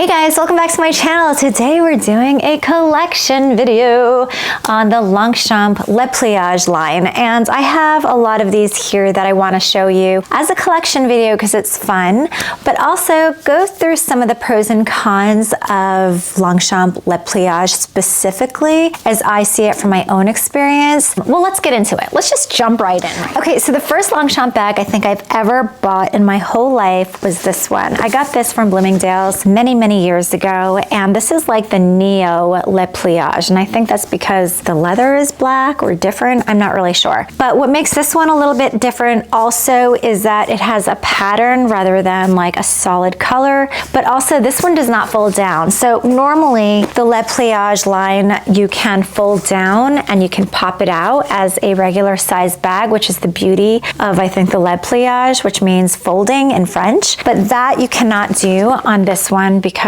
Hey guys, welcome back to my channel. Today we're doing a collection video on the Longchamp Le Pliage line, and I have a lot of these here that I want to show you as a collection video because it's fun, but also go through some of the pros and cons of Longchamp Le Pliage specifically as I see it from my own experience. Well, let's get into it. Let's just jump right in. Okay, so the first Longchamp bag I think I've ever bought in my whole life was this one. I got this from Bloomingdale's many years ago, and this is like the Neo Le Pliage, and I think that's because the leather is black or different. I'm not really sure. But what makes this one a little bit different also is that it has a pattern rather than like a solid color, but also this one does not fold down. So normally the Le Pliage line you can fold down and you can pop it out as a regular size bag, which is the beauty of I think the Le Pliage, which means folding in French, but that you cannot do on this one because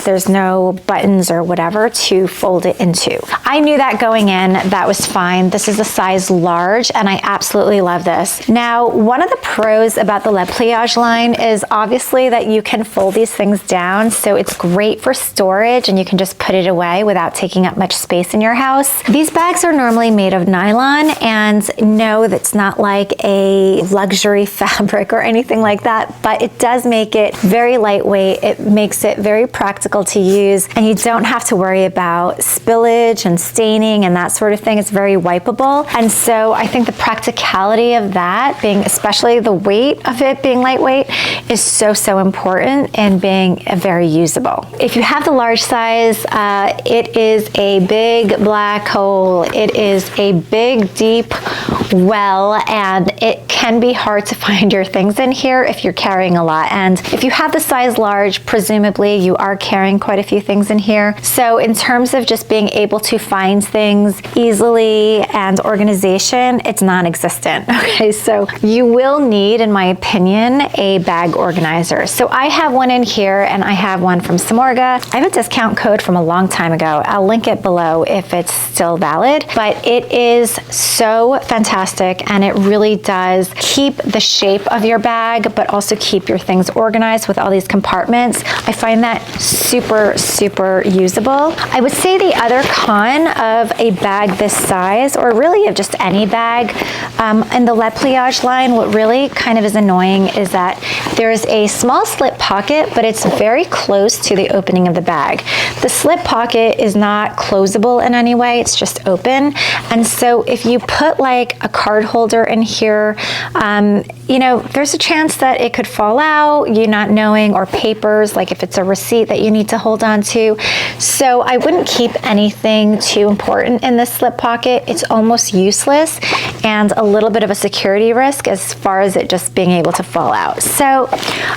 there's no buttons or whatever to fold it into. I knew that going in, that was fine. This is a size large and I absolutely love this. Now, one of the pros about the Le Pliage line is obviously that you can fold these things down, so it's great for storage and you can just put it away without taking up much space in your house. These bags are normally made of nylon, and no, that's not like a luxury fabric or anything like that, but it does make it very lightweight. It makes it very practical to use, and you don't have to worry about spillage and staining and that sort of thing. It's very wipeable, and so I think the practicality of that being, especially the weight of it being lightweight, is so important and being very usable. If you have the large size, it is a big black hole. It is a big deep well, and it can be hard to find your things in here if you're carrying a lot. And if you have the size large, presumably you are carrying quite a few things in here. So in terms of just being able to find things easily and organization, it's non-existent. Okay, so you will need, in my opinion, a bag organizer. So I have one in here and I have one from Samorga. I have a discount code from a long time ago. I'll link it below if it's still valid, but it is so fantastic and it really does keep the shape of your bag, but also keep your things organized with all these compartments. I find that super usable. I would say the other con of a bag this size, or really of just any bag in the Le Pliage line, what really kind of is annoying is that there's a small slip pocket, but it's very close to the opening of the bag. The slip pocket is not closable in any way, it's just open. And so if you put like a card holder in here, you know, there's a chance that it could fall out, you not knowing, or papers, like if it's a receipt that you need to hold on to. So I wouldn't keep anything too important in this slip pocket. It's almost useless and a little bit of a security risk as far as it just being able to fall out. So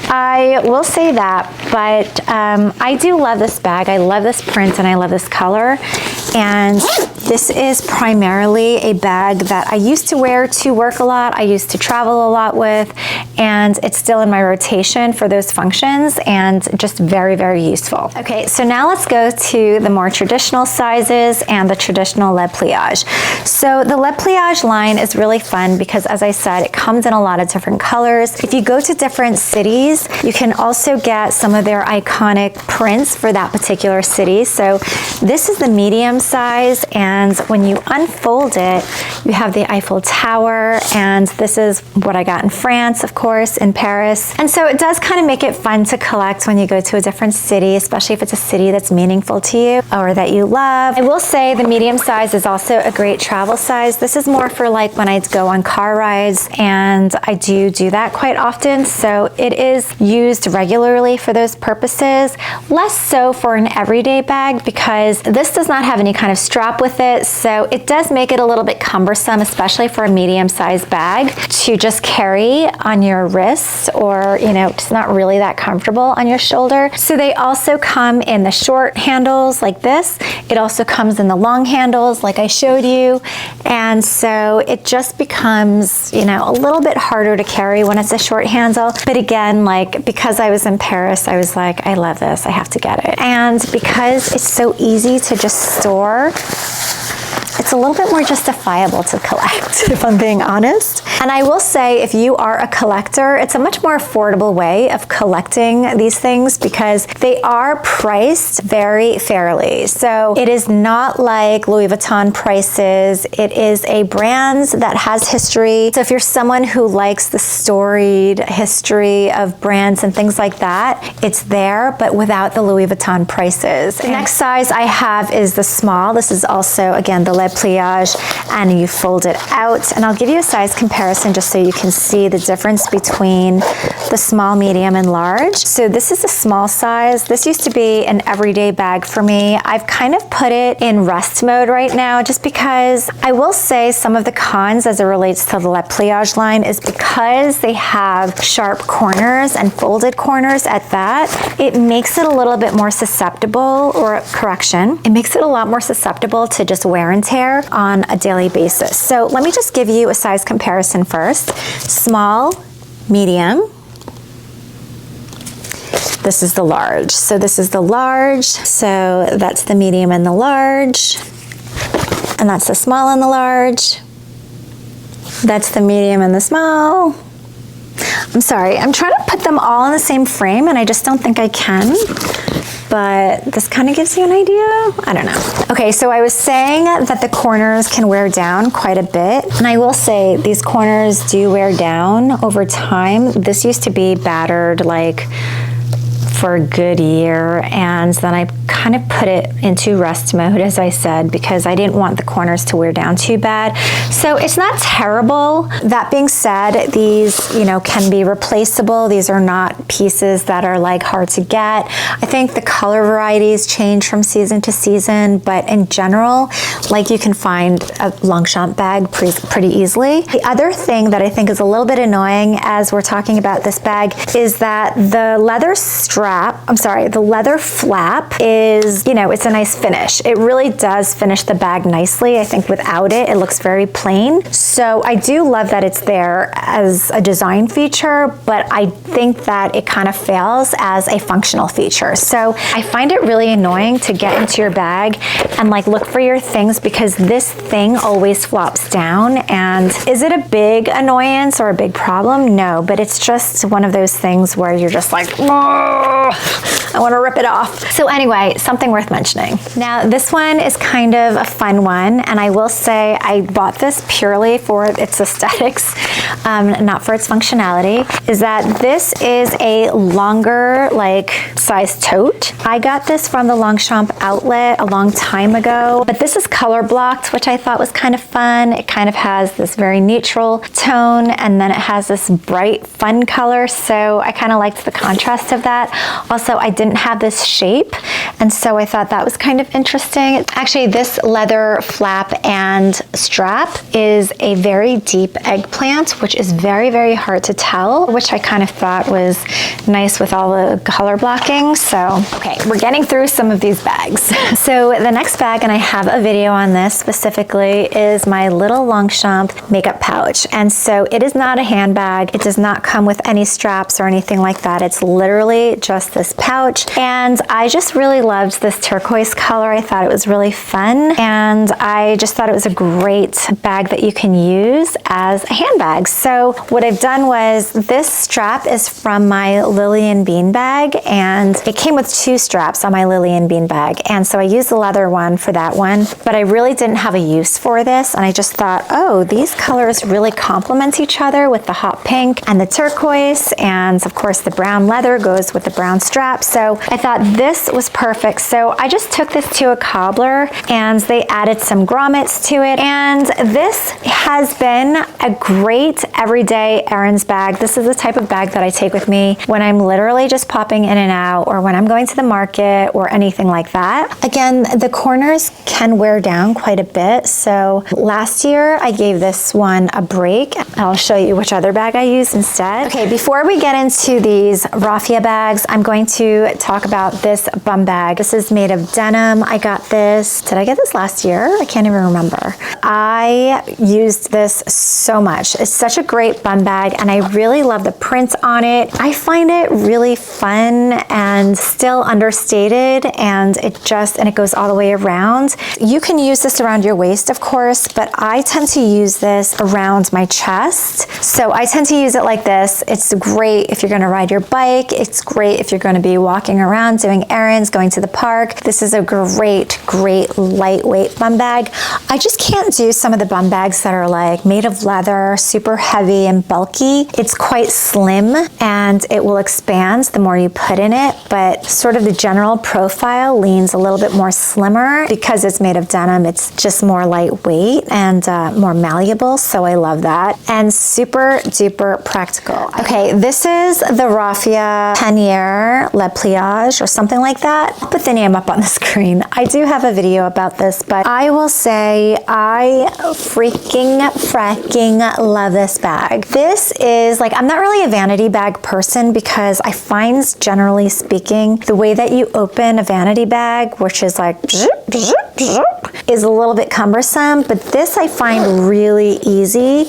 I will say that, but I do love this bag. I love this print and I love this color. And this is primarily a bag that I used to wear to work a lot. I used to travel a lot with, and it's still in my rotation for those functions and just very useful. Okay, so now let's go to the more traditional sizes and the traditional Le Pliage. So the Le Pliage line is really fun because, as I said, it comes in a lot of different colors. If you go to different cities, you can also get some of their iconic prints for that particular city. So this is the medium size, and when you unfold it, you have the Eiffel Tower, and this is what I got in France, of course, in Paris. And so it does kind of make it fun to collect when you go to a different city, especially if it's a city that's meaningful to you or that you love. I will say the medium size is also a great travel size. This is more for like when I go on car rides, and I do that quite often. So it is used regularly for those purposes, less so for an everyday bag because this does not have any kind of strap with it. So it does make it a little bit cumbersome, especially for a medium-sized bag, to just carry on your wrists, or, you know, it's not really that comfortable on your shoulder. So they also come in the short handles like this. It also comes in the long handles like I showed you. And so it just becomes, you know, a little bit harder to carry when it's a short handle. But again, like, because I was in Paris, I was like, I love this, I have to get it. And because it's so easy to just store, it's a little bit more justifiable to collect, if I'm being honest. And I will say, if you are a collector, it's a much more affordable way of collecting these things because they are priced very fairly. So it is not like Louis Vuitton prices. It is a brand that has history. So if you're someone who likes the storied history of brands and things like that, it's there, but without the Louis Vuitton prices. The next size I have is the small. This is also, again, the Le Pliage, and you fold it out. And I'll give you a size comparison just so you can see the difference between the small, medium, and large. So this is a small size. This used to be an everyday bag for me. I've kind of put it in rest mode right now just because I will say some of the cons as it relates to the Le Pliage line is because they have sharp corners and folded corners at that, it makes it a little bit more susceptible, or correction, it makes it a lot more susceptible to just wear and tear on a daily basis. So let me just give you a size comparison first. Small, medium. This is the large. So this is the large. So that's the medium and the large. And that's the small and the large. That's the medium and the small. I'm sorry, I'm trying to put them all in the same frame and I just don't think I can. But this kind of gives you an idea. I don't know. Okay, so I was saying that the corners can wear down quite a bit. And I will say these corners do wear down over time. This used to be battered like for a good year, and then I kind of put it into rest mode, as I said, because I didn't want the corners to wear down too bad. So it's not terrible. That being said, these, you know, can be replaceable. These are not pieces that are like hard to get. I think the color varieties change from season to season, but in general, like, you can find a Longchamp bag pretty easily. The other thing that I think is a little bit annoying as we're talking about this bag is that the leather the leather flap is, you know, it's a nice finish. It really does finish the bag nicely. I think without it, it looks very plain. So I do love that it's there as a design feature, but I think that it kind of fails as a functional feature. So I find it really annoying to get into your bag and like look for your things because this thing always flops down. And is it a big annoyance or a big problem? No, but it's just one of those things where you're just like, I want to rip it off. So anyway, something worth mentioning. Now, this one is kind of a fun one, and I will say I bought this purely for its aesthetics, not for its functionality, is that this is a longer, like, size tote. I got this from the Longchamp outlet a long time ago, but this is color blocked, which I thought was kind of fun. It kind of has this very neutral tone, and then it has this bright, fun color, so I kind of liked the contrast of that. Also, I didn't have this shape, and so I thought that was kind of interesting. Actually, this leather flap and strap is a very deep eggplant, which is very, very hard to tell, which I kind of thought was nice with all the color blocking. So, okay, we're getting through some of these bags. So the next bag, and I have a video on this specifically, is my little Longchamp makeup pouch. And so it is not a handbag. It does not come with any straps or anything like that. It's literally just this pouch, and I just really loved this turquoise color. I thought it was really fun, and I just thought it was a great bag that you can use as a handbag. So what I've done was, this strap is from my Lily and Bean bag, and it came with two straps on my Lily and Bean bag, and so I used the leather one for that one, but I really didn't have a use for this, and I just thought, oh, these colors really complement each other with the hot pink and the turquoise, and of course the brown leather goes with the brown strap. So I thought this was perfect. So I just took this to a cobbler and they added some grommets to it. And this has been a great everyday errands bag. This is the type of bag that I take with me when I'm literally just popping in and out, or when I'm going to the market or anything like that. Again, the corners can wear down quite a bit. So last year I gave this one a break. I'll show you which other bag I use instead. Okay, before we get into these raffia bags, I'm going to talk about this bum bag. This is made of denim. I got this, did I get this last year? I can't even remember. I used this so much. It's such a great bum bag, and I really love the print on it. I find it really fun and still understated, and it goes all the way around. You can use this around your waist, of course, but I tend to use this around my chest. So I tend to use it like this. It's great if you're gonna ride your bike. It's great if you're gonna be walking around, doing errands, going to the park. This is a great, great lightweight bum bag. I just can't do some of the bum bags that are like made of leather, super heavy and bulky. It's quite slim and it will expand the more you put in it, but sort of the general profile leans a little bit more slimmer because it's made of denim. It's just more lightweight and more malleable, so I love that. And super duper practical. Okay, this is the raffia pannier Le Pliage or something like that. I'll put the name up on the screen. I do have a video about this, but I will say I freaking love this bag. This is like, I'm not really a vanity bag person because I find, generally speaking, the way that you open a vanity bag, which is like is a little bit cumbersome, but this I find really easy.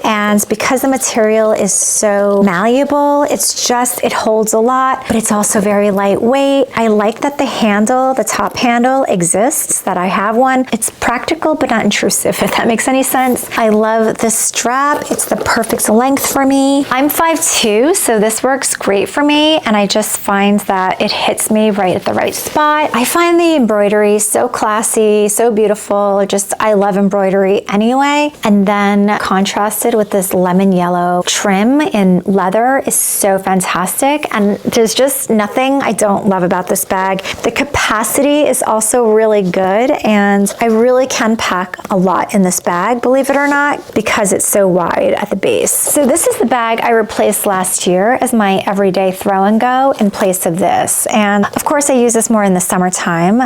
And because the material is so malleable, it holds a lot, but it's also very lightweight. I like that the handle, the top handle exists, that I have one. It's practical, but not intrusive, if that makes any sense. I love this strap. It's the perfect length for me. I'm 5'2", so this works great for me, and I just find that it hits me right at the right spot. I find the embroidery so classy, so beautiful. I love embroidery anyway. And then contrasted with this lemon yellow trim in leather is so fantastic. And there's just nothing I don't love about this bag. The capacity is also really good, and I really can pack a lot in this bag, believe it or not, because it's so wide at the base. So this is the bag I replaced last year as my everyday throw and go in place of this. And of course I use this more in the summertime.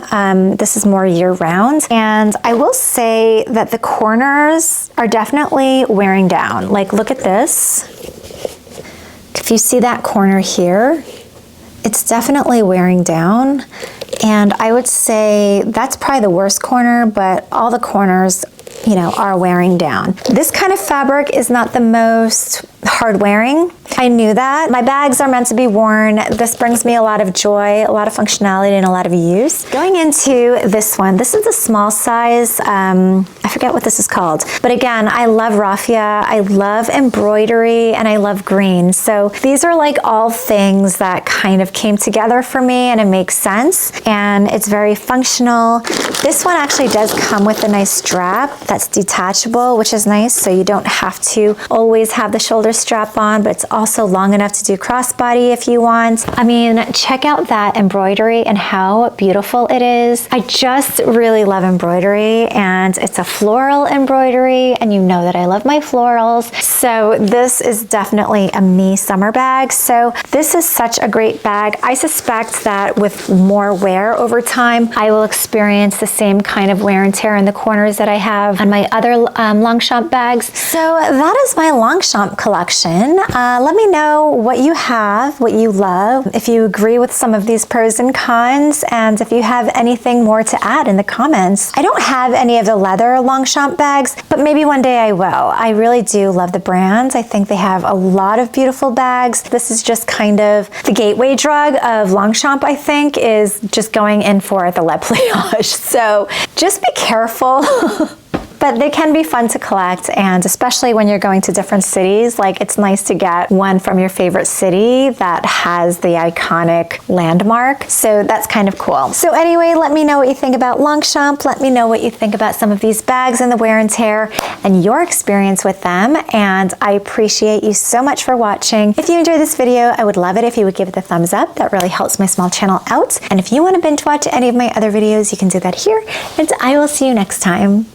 This is more year round. And I will say that the corners are definitely wearing down. Like, look at this. If you see that corner here, it's definitely wearing down. And I would say that's probably the worst corner, but all the corners, you know, are wearing down. This kind of fabric is not the most hard wearing. I knew that. My bags are meant to be worn. This brings me a lot of joy, a lot of functionality, and a lot of use. Going into this one, this is a small size. I forget what this is called. But again, I love raffia, I love embroidery, and I love green. So these are like all things that kind of came together for me, and it makes sense. And it's very functional. This one actually does come with a nice strap that's detachable, which is nice. So you don't have to always have the shoulder strap on, but it's also long enough to do crossbody if you want. I mean, check out that embroidery and how beautiful it is. I just really love embroidery, and it's a floral embroidery, and you know that I love my florals. So this is definitely a me summer bag. So this is such a great bag. I suspect that with more wear over time, I will experience the same kind of wear and tear in the corners that I have on my other Longchamp bags. So that is my Longchamp collection. Let me know what you have, what you love, if you agree with some of these pros and cons, and if you have anything more to add in the comments. I don't have any of the leather Longchamp bags, but maybe one day I will. I really do love the brand. I think they have a lot of beautiful bags. This is just kind of the gateway drug of Longchamp, I think, is just going in for the Le Pliage. So just be careful. But they can be fun to collect, and especially when you're going to different cities, like it's nice to get one from your favorite city that has the iconic landmark. So that's kind of cool. So anyway, let me know what you think about Longchamp. Let me know what you think about some of these bags and the wear and tear and your experience with them. And I appreciate you so much for watching. If you enjoyed this video, I would love it if you would give it a thumbs up. That really helps my small channel out. And if you want to binge watch any of my other videos, you can do that here. And I will see you next time.